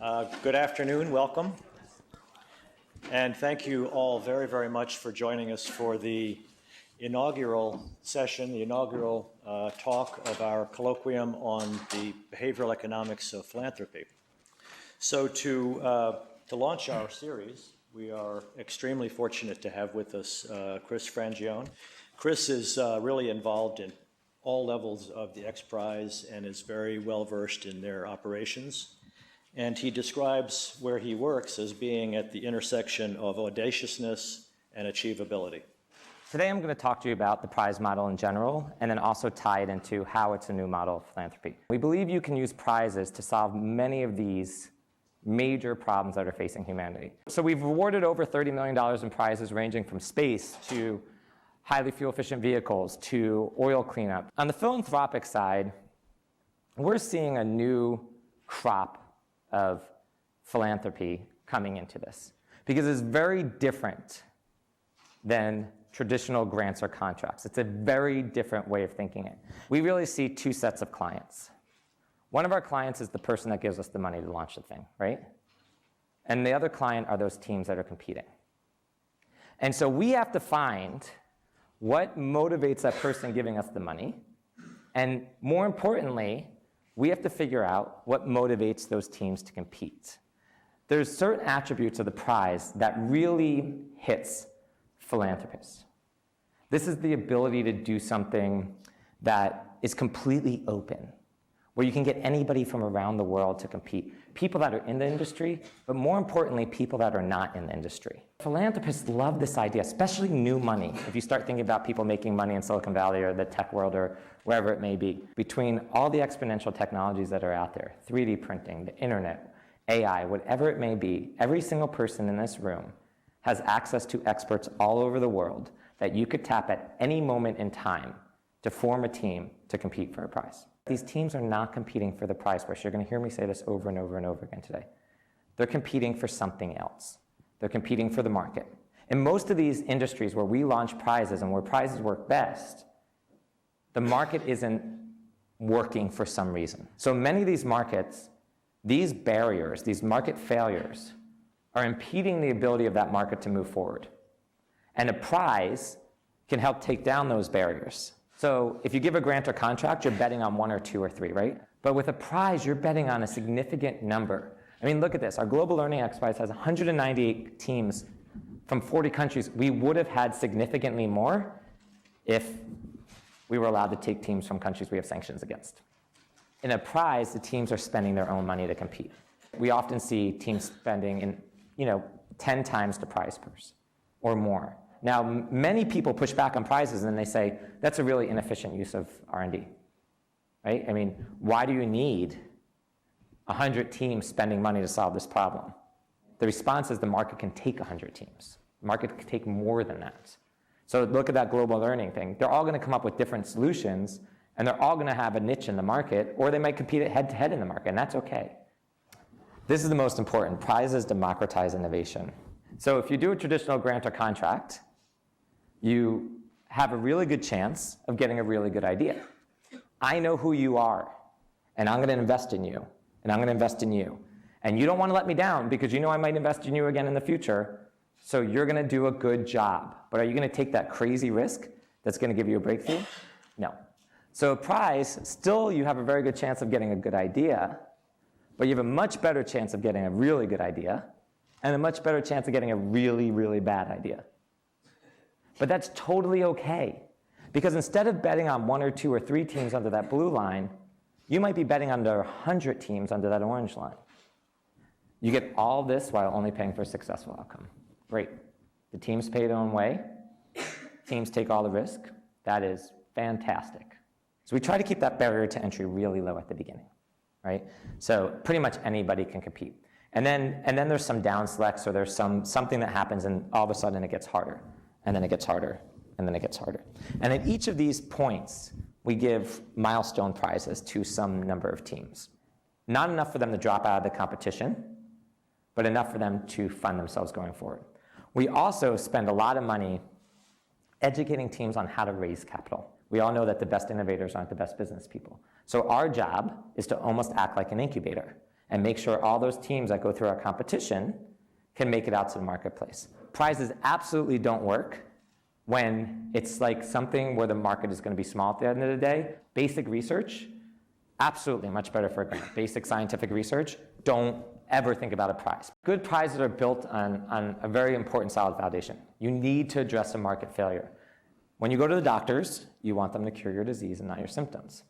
Good afternoon, welcome. And thank you all very, very much for joining us for the inaugural session, the inaugural talk of our colloquium on the behavioral economics of philanthropy. So to launch our series, we are extremely fortunate to have with us Chris Frangione. Chris is really involved in all levels of the XPRIZE and is very well versed in their operations. And he describes where he works as being at the intersection of audaciousness and achievability. Today I'm going to talk to you about the PRIZE model in general, and then also tie it into how it's a new model of philanthropy. We believe you can use prizes to solve many of these major problems that are facing humanity. So we've awarded over $30 million in prizes ranging from space to highly fuel-efficient vehicles to oil cleanup. On the philanthropic side, we're seeing a new crop of philanthropy coming into this because it's very different than traditional grants or contracts. It's a very different way of thinking it. We really see two sets of clients. One of our clients is the person that gives us the money to launch the thing, right? And the other client are those teams that are competing. And so we have to find what motivates that person giving us the money, and more importantly, we have to figure out what motivates those teams to compete. There's certain attributes of the prize that really hits philanthropists. This is the ability to do something that is completely open, where you can get anybody from around the world to compete. People that are in the industry, but more importantly, people that are not in the industry. Philanthropists love this idea, especially new money. If you start thinking about people making money in Silicon Valley or the tech world or wherever it may be, between all the exponential technologies that are out there, 3D printing, the internet, AI, whatever it may be, every single person in this room has access to experts all over the world that you could tap at any moment in time to form a team to compete for a prize. These teams are not competing for the prize purse. You're going to hear me say this over and over and over again today. They're competing for something else. They're competing for the market. In most of these industries where we launch prizes and where prizes work best, the market isn't working for some reason. So many of these markets, these barriers, these market failures, are impeding the ability of that market to move forward. And a prize can help take down those barriers. So if you give a grant or contract, you're betting on one or two or three, right? But with a prize, you're betting on a significant number. I mean, look at this. Our Global Learning XPRIZE has 198 teams from 40 countries. We would have had significantly more if we were allowed to take teams from countries we have sanctions against. In a prize, the teams are spending their own money to compete. We often see teams spending 10 times the prize purse or more. Now, many people push back on prizes and they say, that's a really inefficient use of R&D, right? I mean, why do you need 100 teams spending money to solve this problem? The response is the market can take 100 teams. The market can take more than that. So look at that global learning thing. They're all going to come up with different solutions, and they're all going to have a niche in the market, or they might compete head-to-head in the market, and that's okay. This is the most important. Prizes democratize innovation. So if you do a traditional grant or contract, you have a really good chance of getting a really good idea. I know who you are, and I'm going to invest in you, and I'm going to invest in you. And you don't want to let me down because you know I might invest in you again in the future, so you're going to do a good job. But are you going to take that crazy risk that's going to give you a breakthrough? No. So a prize, still you have a very good chance of getting a good idea, but you have a much better chance of getting a really good idea and a much better chance of getting a really, really bad idea. But that's totally okay, because instead of betting on one or two or three teams under that blue line, you might be betting under 100 teams under that orange line. You get all this while only paying for a successful outcome. Great. The teams pay their own way. Teams take all the risk. That is fantastic. So we try to keep that barrier to entry really low at the beginning, right? So pretty much anybody can compete. And then there's some down selects, or there's something that happens and all of a sudden it gets harder. And then it gets harder, and then it gets harder. And at each of these points, we give milestone prizes to some number of teams. Not enough for them to drop out of the competition, but enough for them to fund themselves going forward. We also spend a lot of money educating teams on how to raise capital. We all know that the best innovators aren't the best business people. So our job is to almost act like an incubator. and make sure all those teams that go through our competition can make it out to the marketplace. Prizes absolutely don't work when it's like something where the market is going to be small at the end of the day. Basic research, absolutely much better for a grant. Basic scientific research, don't ever think about a prize. Good prizes are built on a very important solid foundation. You need to address a market failure. When you go to the doctors, you want them to cure your disease and not your symptoms.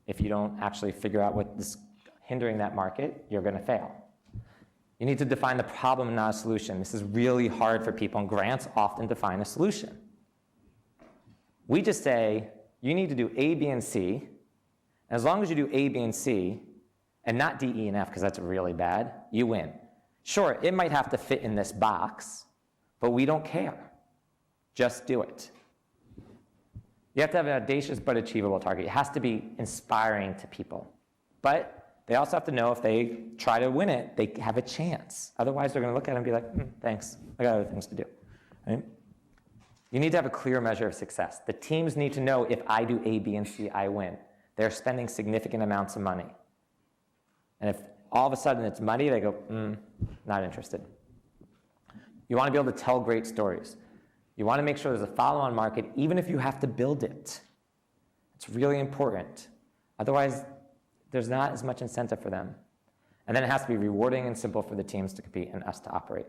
If you don't actually figure out what is hindering that market, you're going to fail. You need to define the problem, not a solution. This is really hard for people, and grants often define a solution. We just say, you need to do A, B, and C. As long as you do A, B, and C, and not D, E, and F, because that's really bad, you win. Sure, it might have to fit in this box, but we don't care. Just do it. You have to have an audacious but achievable target. It has to be inspiring to people. But they also have to know if they try to win it, they have a chance. Otherwise, they're going to look at it and be like, thanks, I got other things to do. Right? You need to have a clear measure of success. The teams need to know if I do A, B, and C, I win. They're spending significant amounts of money. And if all of a sudden it's money, they go, not interested. You want to be able to tell great stories. You want to make sure there's a follow-on market, even if you have to build it. It's really important. Otherwise, there's not as much incentive for them. And then it has to be rewarding and simple for the teams to compete and us to operate.